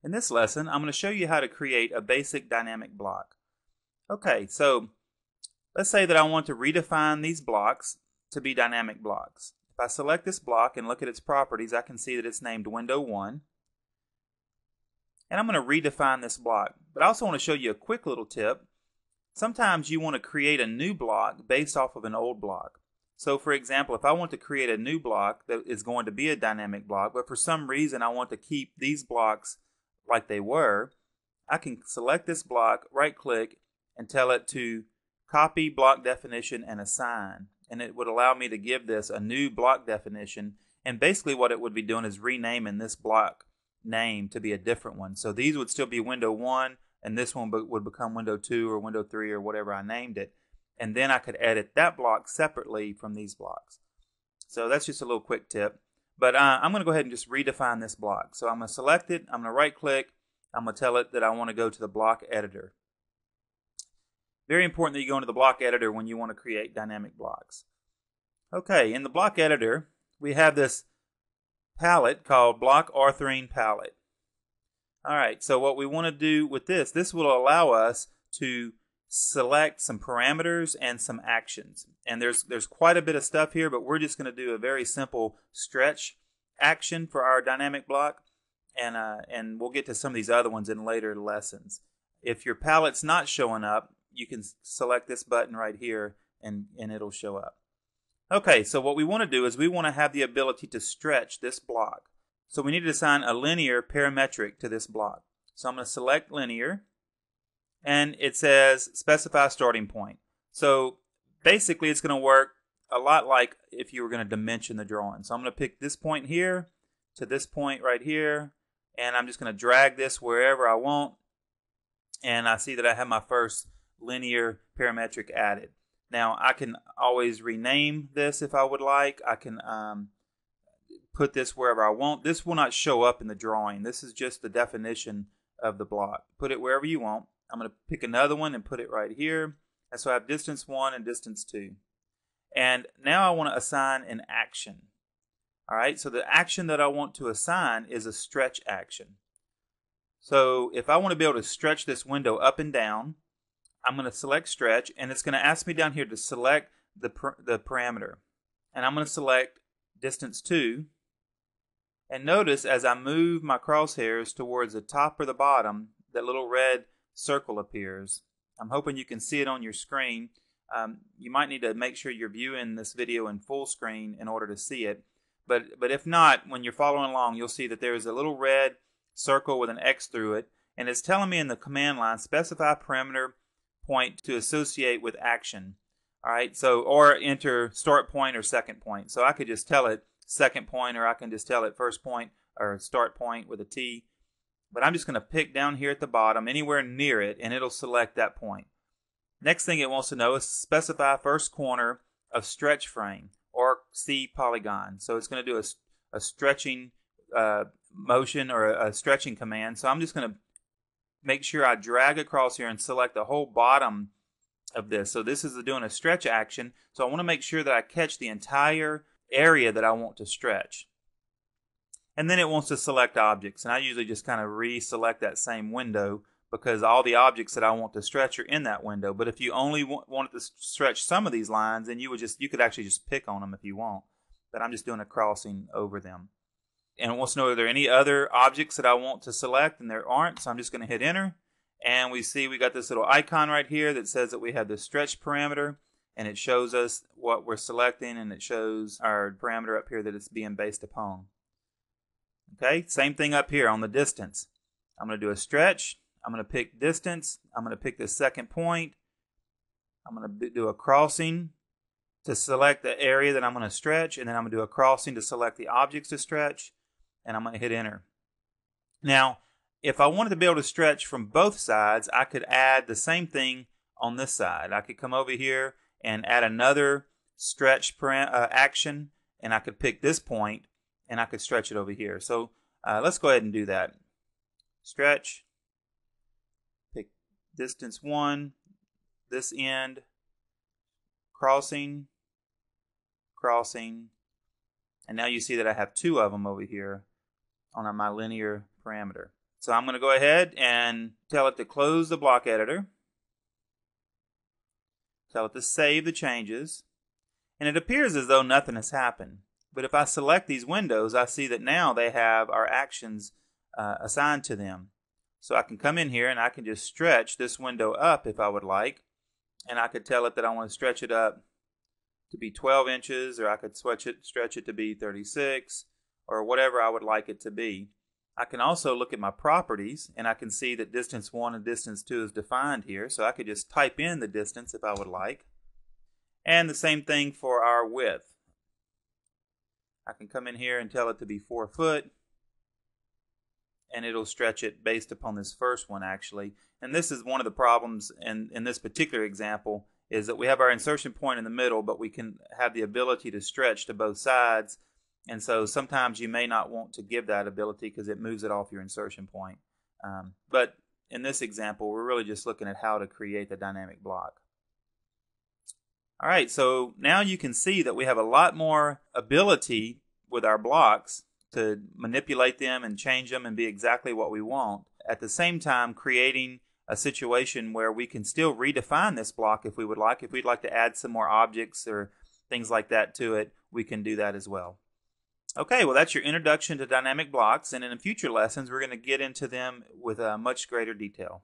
In this lesson, I'm going to show you how to create a basic dynamic block. Okay, so let's say that I want to redefine these blocks to be dynamic blocks. If I select this block and look at its properties, I can see that it's named Window 1. And I'm going to redefine this block. But I also want to show you a quick little tip. Sometimes you want to create a new block based off of an old block. So for example, if I want to create a new block that is going to be a dynamic block, but for some reason I want to keep these blocks like they were, I can select this block, right click, and tell it to copy block definition and assign. And it would allow me to give this a new block definition. And basically what it would be doing is renaming this block name to be a different one. So these would still be Window 1, and this one would become Window 2 or Window 3 or whatever I named it. And then I could edit that block separately from these blocks. So that's just a little quick tip. But I'm going to go ahead and just redefine this block. So I'm going to select it. I'm going to right click. I'm going to tell it that I want to go to the block editor. Very important that you go into the block editor when you want to create dynamic blocks. Okay, in the block editor, we have this palette called Block Authoring Palette. Alright, so what we want to do with this will allow us to select some parameters and some actions. And there's quite a bit of stuff here, but we're just going to do a very simple stretch action for our dynamic block. And we'll get to some of these other ones in later lessons. If your palette's not showing up, you can select this button right here and it'll show up. Okay, so what we want to do is we want to have the ability to stretch this block. So we need to assign a linear parametric to this block. So I'm going to select linear, and it says specify starting point. So basically it's going to work a lot like if you were going to dimension the drawing. So I'm going to pick this point here to this point right here, and I'm just going to drag this wherever I want, and I see that I have my first linear parametric added. Now I can always rename this if I would like. I can put this wherever I want. This will not show up in the drawing. This is just the definition of the block. Put it wherever you want. I'm going to pick another one and put it right here. And so I have distance 1 and distance 2. And now I want to assign an action. Alright, so the action that I want to assign is a stretch action. So if I want to be able to stretch this window up and down, I'm going to select stretch, and it's going to ask me down here to select the parameter. And I'm going to select distance 2. And notice as I move my crosshairs towards the top or the bottom, that little red circle appears. I'm hoping you can see it on your screen. You might need to make sure you're viewing this video in full screen in order to see it. But if not, when you're following along, you'll see that there's a little red circle with an X through it. And it's telling me in the command line, specify parameter point to associate with action. Alright, so or enter start point or second point. So I could just tell it second point, or I can just tell it first point or start point with a T. But I'm just going to pick down here at the bottom, anywhere near it, and it'll select that point. Next thing it wants to know is specify first corner of stretch frame, or C polygon. So it's going to do a stretching motion or a stretching command. So I'm just going to make sure I drag across here and select the whole bottom of this. So this is doing a stretch action. So I want to make sure that I catch the entire area that I want to stretch. And then it wants to select objects. And I usually just kind of reselect that same window because all the objects that I want to stretch are in that window. But if you only wanted to stretch some of these lines, then you could actually just pick on them if you want. But I'm just doing a crossing over them. And it wants to know, are there any other objects that I want to select? And there aren't, so I'm just going to hit enter. And we see we got this little icon right here that says that we have the stretch parameter, and it shows us what we're selecting, and it shows our parameter up here that it's being based upon. Okay, same thing up here on the distance. I'm going to do a stretch. I'm going to pick distance. I'm going to pick the second point. I'm going to do a crossing to select the area that I'm going to stretch, and then I'm going to do a crossing to select the objects to stretch. And I'm going to hit enter. Now, if I wanted to be able to stretch from both sides, I could add the same thing on this side. I could come over here and add another stretch action, and I could pick this point, and I could stretch it over here. So let's go ahead and do that. Stretch, pick distance 1, this end, crossing, crossing, and now you see that I have 2 of them over here on my linear parameter. So I'm going to go ahead and tell it to close the block editor. Tell it to save the changes. And it appears as though nothing has happened. But if I select these windows, I see that now they have our actions assigned to them. So I can come in here and I can just stretch this window up if I would like. And I could tell it that I want to stretch it up to be 12 inches, or I could stretch it to be 36, or whatever I would like it to be. I can also look at my properties, and I can see that distance 1 and distance 2 is defined here. So I could just type in the distance if I would like. And the same thing for our width. I can come in here and tell it to be 4 foot, and it'll stretch it based upon this first one actually. And this is one of the problems in this particular example, is that we have our insertion point in the middle, but we can have the ability to stretch to both sides. And so sometimes you may not want to give that ability because it moves it off your insertion point. But in this example, we're really just looking at how to create the dynamic block. All right, so now you can see that we have a lot more ability with our blocks to manipulate them and change them and be exactly what we want. At the same time, creating a situation where we can still redefine this block if we would like. If we'd like to add some more objects or things like that to it, we can do that as well. Okay, well that's your introduction to dynamic blocks, and in future lessons we're going to get into them with much greater detail.